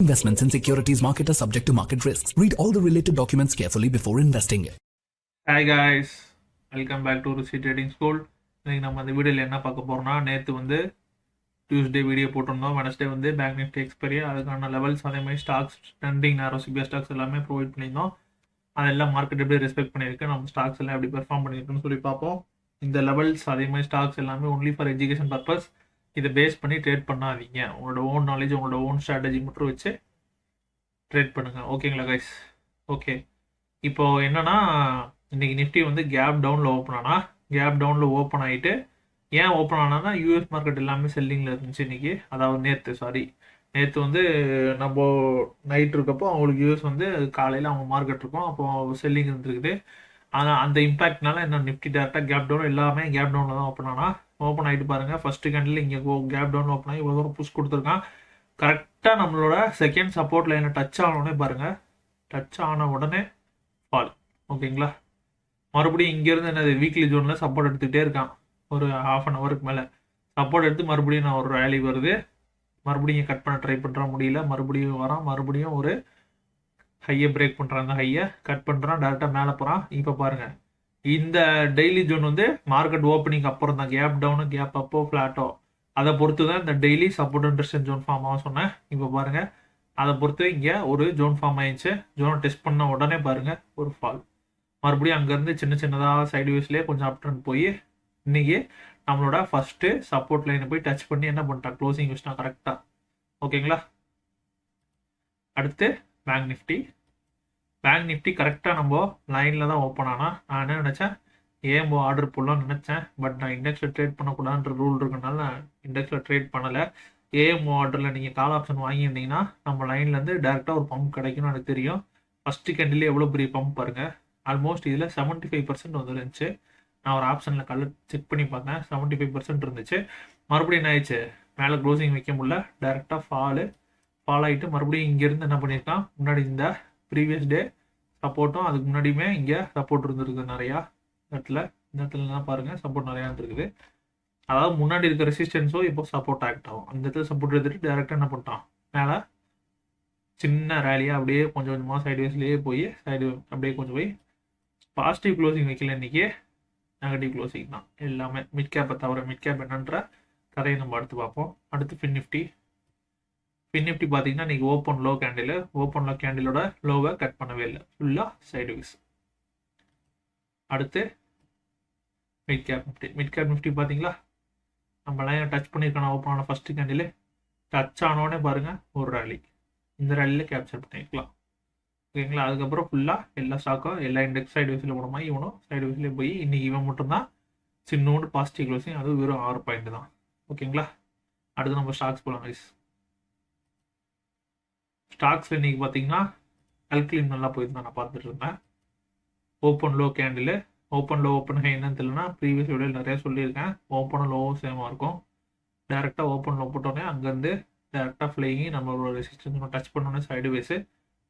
Investments in securities market are subject to market risks. Read all the related documents carefully before investing. Hi guys, welcome back to Ruchi trading school. இன்றைக்கி நம்ம அந்த வீடியோவில் என்ன பார்க்க போகிறோம்னா, நேற்று வந்து டியூஸ்டே வீடியோ போட்டிருந்தோம். வெனஸ்டே வந்து பேங்க் நிஃப்டி எக்ஸ்பைரி, அதுக்கான லெவல்ஸ், அதே மாதிரி stocks, trending narrow CBS stocks எல்லாமே ப்ரொவைட் பண்ணியிருந்தோம். அதெல்லாம் மார்க்கெட் எப்படி ரெஸ்பெக்ட் பண்ணியிருக்கு, நம்ம ஸ்டாக்ஸ் எல்லாம் எப்படி பெர்ஃபார்ம் பண்ணியிருக்குன்னு சொல்லி பார்ப்போம். இந்த லெவல்ஸ் அதே மாதிரி ஸ்டாக்ஸ் எல்லாமே ஒன்லி ஃபார் எஜுகேஷன் பர்பஸ். இதை பேஸ் பண்ணி ட்ரேட் பண்ணாதீங்க. உங்களோட ஓன் நாலேஜ், உங்களோட ஓன் ஸ்ட்ராட்டஜி மட்டும் வச்சு ட்ரேட் பண்ணுங்கள். ஓகேங்களா கைஸ்? ஓகே, இப்போது என்னென்னா, இன்றைக்கி நிஃப்டி வந்து கேப் டவுனில் ஓப்பன் ஆகிட்டு, ஏன் ஓப்பன் ஆனால் யூஎஸ் மார்க்கெட் எல்லாமே செல்லிங்கில் இருந்துச்சு இன்றைக்கி. அதாவது நேற்று வந்து நம்ம நைட் இருக்கப்போ அவங்களுக்கு யூஎஸ் வந்து காலையில் அவங்க மார்க்கெட் இருக்கும், அப்போது செல்லிங் இருந்துருக்குது. ஆனால் அந்த இம்பேக்ட்னால என்ன, நிஃப்டி டேரெக்டாக கேப் டவுன், எல்லாமே கேப் டவுனில் தான் ஓப்பன் ஆகிட்டு பாருங்கள். ஃபஸ்ட்டு கேண்டில் இங்கே கேப் டவுன் ஓப்பன் ஆகி இவ்வளோ தூரம் புஷ் கொடுத்துருக்கான். கரெக்டாக நம்மளோட செகண்ட் சப்போர்ட் லைனை டச் ஆனோடனே பாருங்கள், டச் ஆன உடனே ஃபால். ஓகேங்களா? மறுபடியும் இங்கேருந்து என்னது வீக்லி ஜோனில் சப்போர்ட் எடுத்துகிட்டே இருக்கான். ஒரு ½ அன் ஹவருக்கு மேலே சப்போர்ட் எடுத்து மறுபடியும் நான் ஒரு ரேலி வருது, மறுபடியும் கட் பண்ண ட்ரை பண்ணுறான், முடியல, மறுபடியும் வரான், மறுபடியும் ஒரு ஹையை பிரேக் பண்ணுறான், அந்த ஹையை கட் பண்ணுறான், டேரெக்டாக மேலே போகிறான். இப்போ பாருங்கள், இந்த டெய்லி ஜோன் வந்து மார்க்கெட் ஓப்பனிங் அப்புறம் தான் கேப் டவுனு, கேப் அப்போ, ஃப்ளாட்டோ, அதை பொறுத்து தான் இந்த daily support and resistance zone form ஆகும் சொன்னேன். இப்போ பாருங்கள், அதை பொறுத்து இங்கே ஒரு ஜோன் ஃபார்ம் ஆயிடுச்சு. ஜோனை டெஸ்ட் பண்ண உடனே பாருங்கள் ஒரு ஃபால். மறுபடியும் அங்கேருந்து சின்னதாக சைட்வேஸ்லேயே கொஞ்சம் அப் ட்ரெண்ட் போய் இன்றைக்கி நம்மளோட ஃபஸ்ட்டு சப்போர்ட் லைனை போய் டச் பண்ணி என்ன பண்ணிட்டான், க்ளோசிங் வச்சுட்டான் கரெக்டாக. ஓகேங்களா? அடுத்து பேங்க் நிஃப்டி கரெக்டாக நம்ம லைனில் தான் ஓப்பன் ஆனால், நான் என்ன நினச்சேன், ஏன் ஆர்டர் போடலாம்னு நினச்சேன். பட் நான் இண்டெக்ஸில் ட்ரேட் பண்ணக்கூடாதுன்ற ரூல் இருக்கனால நான் இண்டெக்ஸில் ட்ரேட் பண்ணலை. ஏஎம் ஆர்டரில் நீங்கள் கால் ஆப்ஷன் வாங்கியிருந்தீங்கன்னா நம்ம லைன்லேருந்து டேரெக்டாக ஒரு பம்ப் கிடைக்கும்னு எனக்கு தெரியும். ஃபஸ்ட்டு கேண்டிலே எவ்வளோ பெரிய பம்ப் பாருங்கள். ஆல்மோஸ்ட் இதில் 75% வந்துருந்துச்சு. நான் ஒரு ஆப்ஷனில் கலர் செக் பண்ணி பார்த்தேன், 75% இருந்துச்சு. மறுபடியும் என்ன ஆயிடுச்சு, மேலே க்ளோசிங் வைக்க முடியல, டேரெக்டாக ஃபால் ஆகிட்டு மறுபடியும் இங்கேருந்து என்ன பண்ணியிருக்கான், முன்னாடி இந்த ப்ரீவியஸ் டே சப்போர்ட்டும் அதுக்கு முன்னாடியுமே இங்கே சப்போர்ட் இருந்துருக்குது நிறையா இந்த இடத்துலலாம் பாருங்கள் சப்போர்ட் நிறையா இருக்குது. அதாவது முன்னாடி இருக்க ரெசிஸ்டன்ஸோ இப்போ சப்போர்ட் ஆக்ட் ஆகும். அந்த இடத்துல சப்போர்ட் எடுத்துகிட்டு டேரெக்டாக என்ன பண்ணிட்டான், மேலே சின்ன ரேலியாக அப்படியே கொஞ்சம் கொஞ்சமாக சைட்வேஸ்லேயே போய் அப்படியே கொஞ்சம் போய் பாசிட்டிவ் க்ளோசிங் வைக்கல, இன்றைக்கி நெகட்டிவ் க்ளோசிங் தான் எல்லாமே. மிட் கேப்பை தவிர, மிட் கேப் என்னன்ற கதையை நம்ம அடுத்து பார்ப்போம். அடுத்து ஃபின் நிஃப்டி பார்த்தீங்கன்னா இன்றைக்கி ஓப்பன் லோ கேண்டிலோட லோவை கட் பண்ணவே இல்லை, ஃபுல்லாக சைட்வேஸ். அடுத்து மிட் கேப் நிஃப்டி பார்த்தீங்களா, நம்ம லைனை டச் பண்ணியிருக்கோம். ஓப்பன் ஆன ஃபஸ்ட்டு கேண்டில் டச் ஆனோடனே பாருங்கள் ஒரு ரேலி, இந்த ரேலியில் கேப்சர் பண்ணியிருக்கலாம். ஓகேங்களா? அதுக்கப்புறம் ஃபுல்லாக எல்லா ஸ்டாக்கும் எல்லா இண்டெக்ஸ் சைடு வேஸில் போனோமா, இவனும் சைடு வேஸ்லேயே போய் இன்றைக்கி இவன் மட்டும்தான் சின்னோண்டு பாசிட்டிவ் க்ளோசிங், அதுவும் வெறும் 6 பாயிண்ட் தான். ஓகேங்களா? அடுத்து நம்ம ஸ்டாக்ஸ் போகலாம் கைஸ். ஸ்டாக்ஸில் இன்றைக்கி பார்த்தீங்கன்னா அல்க்லின் நல்லா போயிருந்தான், நான் பார்த்துட்டு இருந்தேன். Open low candle, open high என்னன்னு தெரியலனா, ப்ரீவியஸ் வீடியோவில் நிறையா சொல்லியிருக்கேன். ஓப்பனும் லோவும் சேமாக இருக்கும். டேரெக்டாக ஓப்பன் லோ போட்டோன்னே அங்கேருந்து டேரெக்டாக ஃப்ளைங்கி நம்மளோட ரெசிஸ்டன்ஸ் டச் பண்ணோன்னே சைடு வேஸு,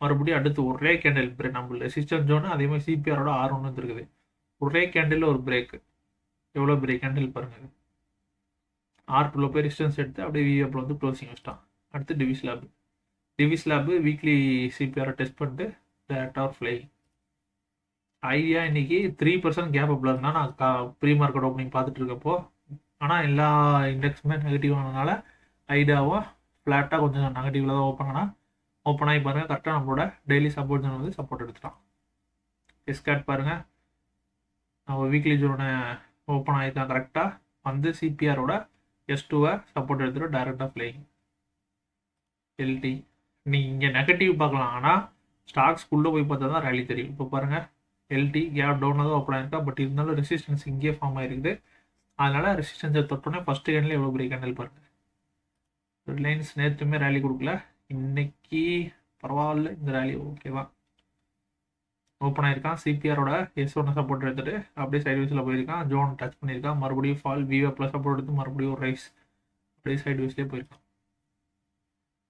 மறுபடியும் அடுத்து ஒரே கேண்டில் பிரேக், நம்ம ரெசிஸ்டன்ஸ் ஜோனு அதே மாதிரி சிபிஆரோட R1 இருக்குது. ஒரே கேண்டில் ஒரு பிரேக்கு, எவ்வளோ பிரேக் கேண்டில் பாருங்கள். R2 போய் ரெசிஸ்டன்ஸ் எடுத்து அப்படியே விஎப்பில் வந்து க்ளோசிங் வச்சிட்டான். அடுத்து டிவிஸ் லேபு வீக்லி சிபிஆரை டெஸ்ட் பண்ணிட்டு டேரெக்டாக ஃப்ளை. ஐடியா இன்றைக்கி 3% கேப் அப்பில் இருந்தால் நான் ப்ரீ மார்க்கெட் ஓப்பனிங் பார்த்துட்டு இருக்கப்போ, ஆனால் எல்லா இண்டெக்ஸுமே நெகட்டிவ் ஆனதுனால ஐடியாவும் ஃப்ளாட்டாக கொஞ்சம் நெகட்டிவில் தான் ஓப்பன் ஆகி பாருங்கள். கரெக்டாக நம்மளோட டெய்லி சப்போர்ட் ஜோன் வந்து சப்போர்ட் எடுத்துட்டான். எஸ்கேட் பாருங்கள், நம்ம வீக்லி ஜோனை ஓப்பன் ஆகிருக்கான், கரெக்டாக வந்து சிபிஆரோட S2 சப்போர்ட் எடுத்துகிட்டு டேரெக்டாக ஃப்ளைங். எல்டி நீங்கள் இங்கே நெகட்டிவ் பார்க்கலாம், ஆனால் ஸ்டாக்ஸ்குள்ளே போய் பார்த்தா தான் ரேலி தெரியும். இப்போ பாருங்கள், எல்டி கேப் டவுனாக தான் ஓப்பன் ஆகிருக்கா, பட் இருந்தாலும் ரெசிஸ்டன்ஸ் இங்கேயே ஃபார்ம் ஆகிருக்குது. அதனால் ரெசிஸ்டன்ஸை தொட்டோன்னே ஃபஸ்ட்டு கேண்டில் எவ்வளோ பெரிய கேண்டில் பாருங்கள். ரிலையன்ஸ் நேற்றுமே ரேலி கொடுக்கல, இன்னைக்கு பரவாயில்ல, இந்த ரேலி ஓகே தான். ஓப்பன் ஆயிருக்கான், சிபிஆரோட S1 சப்போர்ட் எடுத்துகிட்டு அப்படியே சைட்வேஸில் போயிருக்கான், ஜோன் டச் பண்ணியிருக்கான், மறுபடியும் ஃபால், விவோ ப்ளஸ் சப்போர்ட் எடுத்து மறுபடியும் ஒரு ரைஸ், அப்படியே சைட்வேஸ்லேயே போயிருக்கான்.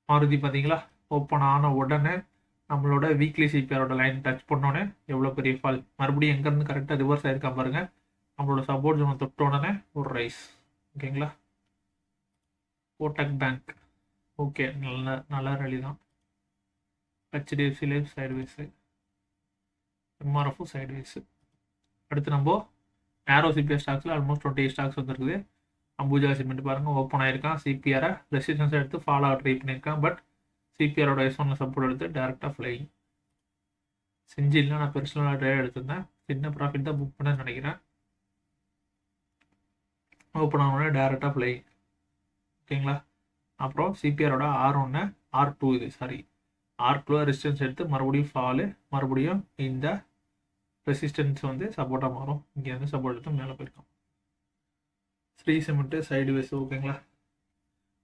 மாருதி பார்த்தீங்களா, ஓப்பன் ஆன உடனே நம்மளோட வீக்லி சிபிஆரோட லைன் டச் பண்ணோன்னே எவ்வளோ பெரிய ஃபால், மறுபடியும் எங்கேருந்து கரெக்டாக ரிவர்ஸ் ஆயிருக்கா பாருங்கள். நம்மளோட சப்போர்ட் ஜோனை தொட்ட உடனே ஒரு ரைஸ். ஓகேங்களா? கோட்டக் பேங்க் ஓகே, நல்ல ரேலி தான். HDFC லைஃப் சைட்வேஸு, எம்ஆர்எஃப்பும் சைட்வேஸு. அடுத்து நம்ம நேரோ சிபிஆர் ஸ்டாக்ஸில் ஆல்மோஸ்ட் 28 ஸ்டாக்ஸ் வந்துருக்குது. அம்புஜா சிமெண்ட் பாருங்கள் ஓப்பன் ஆகிருக்கான். சிபிஆரை ரெசிஸ்டன்ஸ் எடுத்து ஃபாலோ ஆக ட்ரை பண்ணியிருக்கான். பட் சிபிஆரோட S1 சப்போர்ட் எடுத்து டேரெக்டாக ஃப்ளைங். செஞ்சில்ல நான் பெருசாக ட்ரேட் எடுத்திருந்தேன். சின்ன ப்ராஃபிட் தான் புக் பண்ண நினைக்கிறேன். ஓப்பன் ஆனோடனே டேரெக்டாக ஃப்ளைங். ஓகேங்களா. அப்புறம் சிபிஆரோட R1 R2 இது சாரி R2 ரெசிஸ்டன்ஸ் எடுத்து மறுபடியும் ஃபாலு, மறுபடியும் இந்த ரெசிஸ்டன்ஸ் வந்து சப்போர்ட்டாக மாறும். இங்கேருந்து சப்போர்ட் எடுத்து மேலே போயிருக்கோம். Shree cement sideways. ஓகேங்களா.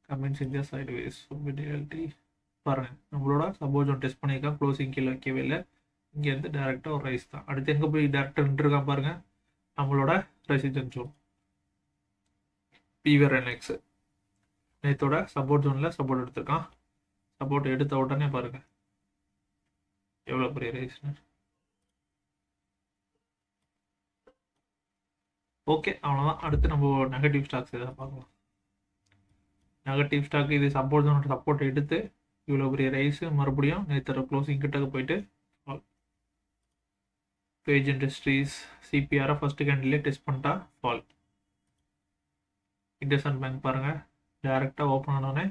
கமெண்ட்ஸ் இந்தியா சைடுவேஸ். ரியாலிட்டி பாருங்கள் நம்மளோட சப்போர்ட் ஒன்று டெஸ்ட் பண்ணியிருக்கான். க்ளோசிங் கீழே வைக்கவே இல்லை. இங்கேருந்து டேரெக்டாக ஒரு ரைஸ் தான். அடுத்து எங்கே போய் டேரெக்டாக நின்றுருக்கான் பாருங்கள் நம்மளோட ரெசிஸ்டன்ஸ் ஜோன். பீவர் என்எக்ஸ் நேற்றோட சப்போர்ட் ஜோனில் சப்போர்ட் எடுத்திருக்கான். சப்போர்ட் எடுத்த உடனே பாருங்கள் எவ்வளோ பெரிய ரைஸ்னு. ஓகே அவ்வளோதான். அடுத்து நம்ம நெகட்டிவ் ஸ்டாக்ஸ் எதாவது பார்க்கலாம். நெகட்டிவ் ஸ்டாக் இது சப்போர்ட் ஜோனோட சப்போர்ட் எடுத்து இவ்வளோ பெரிய ரைஸு மறுபடியும் நேற்றோட க்ளோசிங் கிட்டக்கு போயிட்டு பேஜ் இண்டஸ்ட்ரீஸ் சிபிஆரை ஃபஸ்ட்டு கேண்டிலே டெஸ்ட் பண்ணிட்டா ஃபால். இண்டஸ்இண்ட் பேங்க் பாருங்கள் டேரெக்டாக ஓப்பன் ஆனோடனே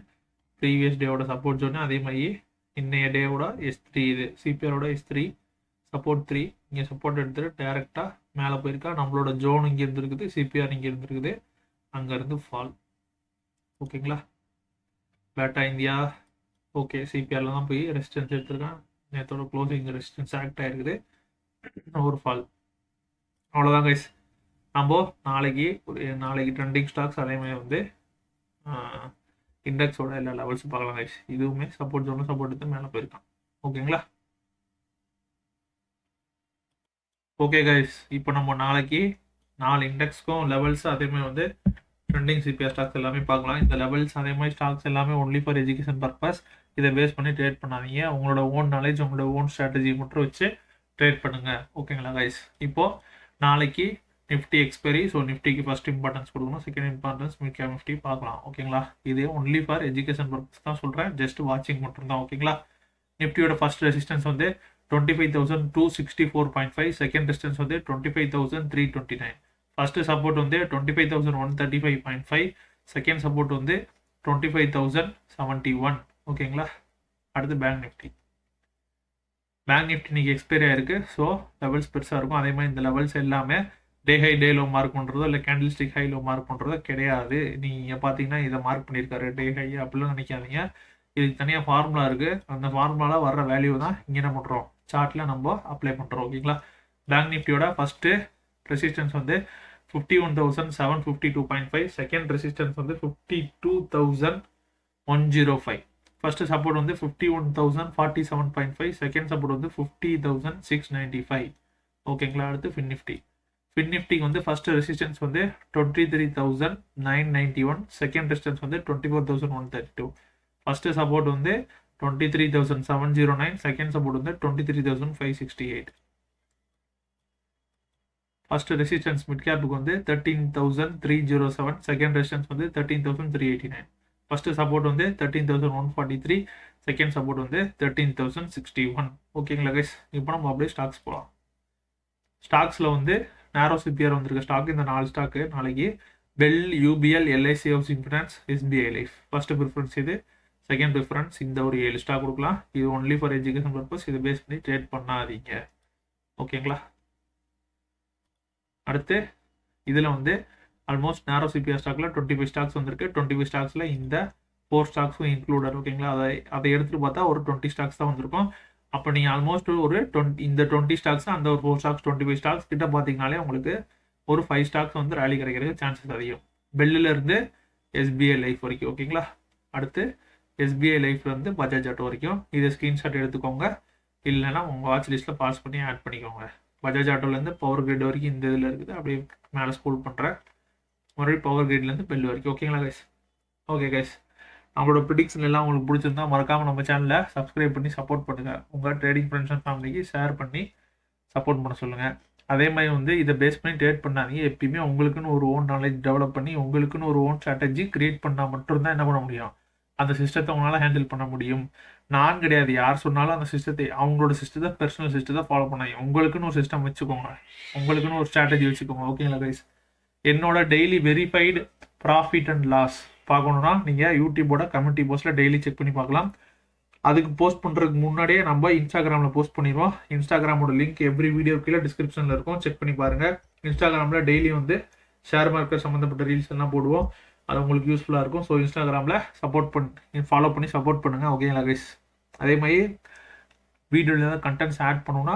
ப்ரீவியஸ் டேவோட சப்போர்ட் ஜோனு அதே மாதிரி இன்னைய டேவோட S3 இது சிபிஆரோட S3 சப்போர்ட் 3 இங்கே சப்போர்ட் எடுத்துகிட்டு டேரெக்டாக மேலே போயிருக்கா. நம்மளோட ஜோன் இங்கே இருந்துருக்குது, சிபிஆர் இங்கே இருந்துருக்குது, அங்கேருந்து ஃபால். ஓகேங்களா. பேட்டா இந்தியா ஓகே சிபிஆரில் தான் போய் ரெசிஸ்டன்ஸ் எடுத்திருக்கான். நேற்றோட க்ளோசிங் ரெசிஸ்டன்ஸ் ஆக்ட் ஆகிருக்குது, ஒரு ஃபால். அவ்வளோதான் கைஸ். நம்ம நாளைக்கு ட்ரெண்டிங் ஸ்டாக்ஸ் அதேமாதிரி வந்து இண்டெக்ஸோட எல்லா லெவல்ஸும் பார்க்கலாம் கைஸ். இதுவுமே சப்போர்ட் ஜோனும் சப்போர்ட் எடுத்து மேலே போயிருக்கான். ஓகேங்களா. ஓகே கைஸ், இப்போ நம்ம நாளைக்கு 4 இண்டெக்ஸ்க்கும் லெவல்ஸ் அதேமாதிரி வந்து ட்ரெண்டிங் சிபிஆர் ஸ்டாக்ஸ் எல்லாமே பார்க்கலாம். இந்த லெவல்ஸ் அதே மாதிரி ஸ்டாக்ஸ் எல்லாமே ஒன்லி ஃபார் எஜுகேஷன் பர்பஸ். இதை பேஸ் பண்ணி ட்ரேட் பண்ணாதீங்க. உங்களோட ஓன் நாலேஜ் உங்களோட ஓன் ஸ்ட்ராட்டஜி மட்டும் வச்சு ட்ரேட் பண்ணுங்கள். ஓகேங்களா கைஸ். இப்போது நாளைக்கு நிஃப்டி எக்ஸ்பைரி. ஸோ நிஃப்டிக்கு ஃபஸ்ட் இம்பார்ட்டன்ஸ் கொடுக்கணும், செகண்ட் இம்பார்ட்டன்ஸ் மிக்க நிஃப்டி பார்க்கலாம். ஓகேங்களா. இது ஒன்லி ஃபார் எஜுகேஷன் பர்பஸ் தான் சொல்கிறேன், ஜஸ்ட் வாட்சிங் மட்டும்தான். ஓகேங்களா. நிஃப்டியோட ஃபர்ஸ்ட் ரெசிஸ்டன்ஸ் வந்து 25,264.5, செகண்ட் ரெசிஸ்டன்ஸ் வந்து 25,329, ஃபர்ஸ்ட் சப்போர்ட் வந்து 25,135.5, செகண்ட் சப்போர்ட் வந்து 25,071. ஓகேங்களா. அடுத்து பேங்க் நிஃப்டி. பேங்க் நிஃப்டி இன்னைக்கு எக்ஸ்பைரி ஆயிருக்கு. ஸோ லெவல்ஸ் பெருசாக இருக்கும். அதே மாதிரி இந்த லெவல்ஸ் எல்லாமே டே ஹை டே லோ மார்க் பண்ணுறதோ இல்லை candle stick high low mark பண்ணுறதோ கிடையாது. நீங்கள் பார்த்தீங்கன்னா இதை மார்க் பண்ணியிருக்காரு டே ஹை அப்படிலாம் நினைக்காதீங்க. இதுக்கு தனியாக ஃபார்முலா இருக்குது. அந்த ஃபார்முலாவில் வர்ற வேல்யூ தான் இங்கே என்ன பண்ணுறோம் சார்ட்டில் நம்ம அப்ளை பண்ணுறோம். ஓகேங்களா. பேங்க் நிஃப்டியோட ஃபஸ்ட்டு ரெசிஸ்டன்ஸ் வந்து 51,752.5, செகண்ட் ரெசிஸ்டன்ஸ் வந்து 52,105, ஃபர்ஸ்ட் சப்போர்ட் வந்து 51,047.5, செகண்ட் சப்போர்ட் வந்து 50,695. ஓகேங்களா. அடுத்து ஃபின் நிஃப்டிக்கு வந்து ஃபர்ஸ்ட் ரெசிஸ்டன்ஸ் வந்து 23,991, செகண்ட் ரெசிஸ்டன்ஸ் வந்து 24,132, ஃபர்ஸ்ட் சப்போர்ட் வந்து 23,709, செகண்ட் சப்போர்ட் வந்து 23,568. ஃபர்ஸ்ட் ரெசிஸ்டன்ஸ் மிட் கேப்புக்கு வந்து 13,307, செகண்ட் ரெசிஸ்டன்ஸ் வந்து 13,389, ஃபர்ஸ்ட் சப்போர்ட் வந்து 13,143, செகண்ட் சப்போர்ட் வந்து 13,061. ஓகேங்களா கைஸ். இப்போ நம்ம அப்படியே ஸ்டாக்ஸ் போகலாம். ஸ்டாக்ஸில் வந்து நேரோ சிபிஆர் வந்திருக்க ஸ்டாக் இந்த 4 ஸ்டாக்கு நாளைக்கு bell, UPL, LIC housing finance, SBI life. First preference இது, செகண்ட் ப்ரிஃபரன்ஸ் இந்த ஒரு 7 ஸ்டாக் கொடுக்கலாம். இது ஒன்லி ஃபார் எஜுகேஷன் பர்பஸ். இதை பேஸ் பண்ணி ட்ரேட் பண்ணாதீங்க. ஓகேங்களா. அடுத்து இதில் வந்து ஆல்மோஸ்ட் நேரோ சிபிஆர் ஸ்டாக்ல 25 ஸ்டாக்ஸ் வந்திருக்கு. 25 ஸ்டாக்ஸில் இந்த 4 ஸ்டாக்ஸும் இன்க்ளூடட். ஓகேங்களா. அதை எடுத்துகிட்டு பார்த்தா ஒரு 20 ஸ்டாக்ஸ் தான் வந்திருக்கும். அப்போ நீங்கள் ஆல்மோஸ்ட் ஒரு 20 ஸ்டாக்ஸ் அந்த ஒரு 4 ஸ்டாக்ஸ் 25 ஸ்டாக்ஸ் கிட்ட பார்த்தீங்கனாலே உங்களுக்கு ஒரு 5 ஸ்டாக்ஸ் வந்து ரேலி கிடைக்கிறதுக்கு சான்சஸ் அதிகம். பெல்லிலேருந்து எஸ்பிஐ லைஃப் வரைக்கும். ஓகேங்களா. அடுத்து எஸ்பிஐ லைஃப்ல இருந்து பஜாஜ் ஆட்டோ வரைக்கும். இதை ஸ்க்ரீன்ஷாட் எடுத்துக்கோங்க, இல்லைன்னா உங்கள் வாட்ச் லிஸ்ட்டில் பாஸ் பண்ணி ஆட் பண்ணிக்கோங்க. பஜாஜ் ஆட்டோலேருந்து பவர் கிரிட் வரைக்கும் இந்த இதில் இருக்குது. அப்படியே மேலே ஸ்க்ரோல் பண்ணுறேன், மறுபடியும் பவர் கிரிட்லேருந்து பெல் வரைக்கும். ஓகேங்களா கைஸ். ஓகே கைஸ், நம்மளோட ப்ரிடிக்ஷன் எல்லாம் உங்களுக்கு பிடிச்சிருந்தா மறக்காமல் நம்ம சேனலை சப்ஸ்கிரைப் பண்ணி சப்போர்ட் பண்ணுங்கள். உங்கள் ட்ரேடிங் ஃப்ரெண்ட்ஸ் அண்ட் ஃபேமிலிக்கு ஷேர் பண்ணி சப்போர்ட் பண்ண சொல்லுங்கள். அதே மாதிரி வந்து இதை பேஸ் பண்ணி ட்ரேட் பண்ணாதீங்க. எப்பயுமே உங்களுக்குன்னு ஒரு ஓன் நாலேஜ் டெவலப் பண்ணி உங்களுக்குன்னு ஒரு ஓன் ஸ்ட்ராட்டஜி கிரியேட் பண்ணால் மட்டும்தான் என்ன பண்ண முடியும், அந்த சிஸ்டத்தை உங்களால் ஹேண்டில் பண்ண முடியும். நான் கிடையாது, யார் சொன்னாலும் அந்த சிஸ்டத்தை அவங்களோட சிஸ்டத்தை பர்சனல் சிஸ்டத்தை ஃபாலோ பண்ணாங்க. உங்களுக்குன்னு ஒரு சிஸ்டம் வச்சுக்கோங்க, உங்களுக்குன்னு ஒரு ஸ்ட்ராட்டஜி வச்சுக்கோங்க. ஓகேங்களா கைஸ்? என்னோட daily verified profit and loss பார்க்கணுன்னா நீங்கள் யூடியூபோட கம்யூனிட்டி போஸ்ட்டில் டெய்லி செக் பண்ணி பார்க்கலாம். அதுக்கு போஸ்ட் பண்ணுறதுக்கு முன்னாடியே நம்ம இன்ஸ்டாகிராமில் போஸ்ட் பண்ணிடுவோம். இன்ஸ்டாகிராமோட லிங்க் எவ்ரி வீடியோ கீழே டிஸ்கிரிப்ஷனில் இருக்கும், செக் பண்ணி பாருங்கள். இன்ஸ்டாகிராமில் டெய்லி வந்து ஷேர் மார்க்கெட் சம்மந்தப்பட்ட ரீல்ஸ் எல்லாம் போடுவோம், அது உங்களுக்கு யூஸ்ஃபுல்லாக இருக்கும். ஸோ இன்ஸ்டாகிராமில் ஃபாலோ பண்ணி சப்போர்ட் பண்ணுங்கள். ஓகேங்களா கைஸ்? அதே மாதிரி வீடியோவில் ஏதாவது கண்டென்ட்ஸ் ஆட் பண்ணணுன்னா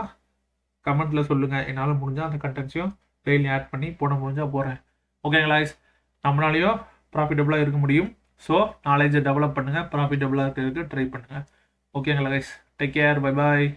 கமெண்ட்டில் சொல்லுங்கள், என்னால் முடிஞ்சால் அந்த கண்டென்ட்ஸையும் டெய்லி ஆட் பண்ணி போட முடிஞ்சால் போகிறேன். ஓகேங்களா கைஸ்? நம்மளாலேயும் ப்ராஃபிட்டபுளாக இருக்க முடியும். ஸோ நாலேஜை டெவலப் பண்ணுங்கள், ப்ராஃபிட்டபுளாக இருக்கிறதுக்கு ட்ரை பண்ணுங்கள். ஓகேங்களா guys? Take care, bye bye.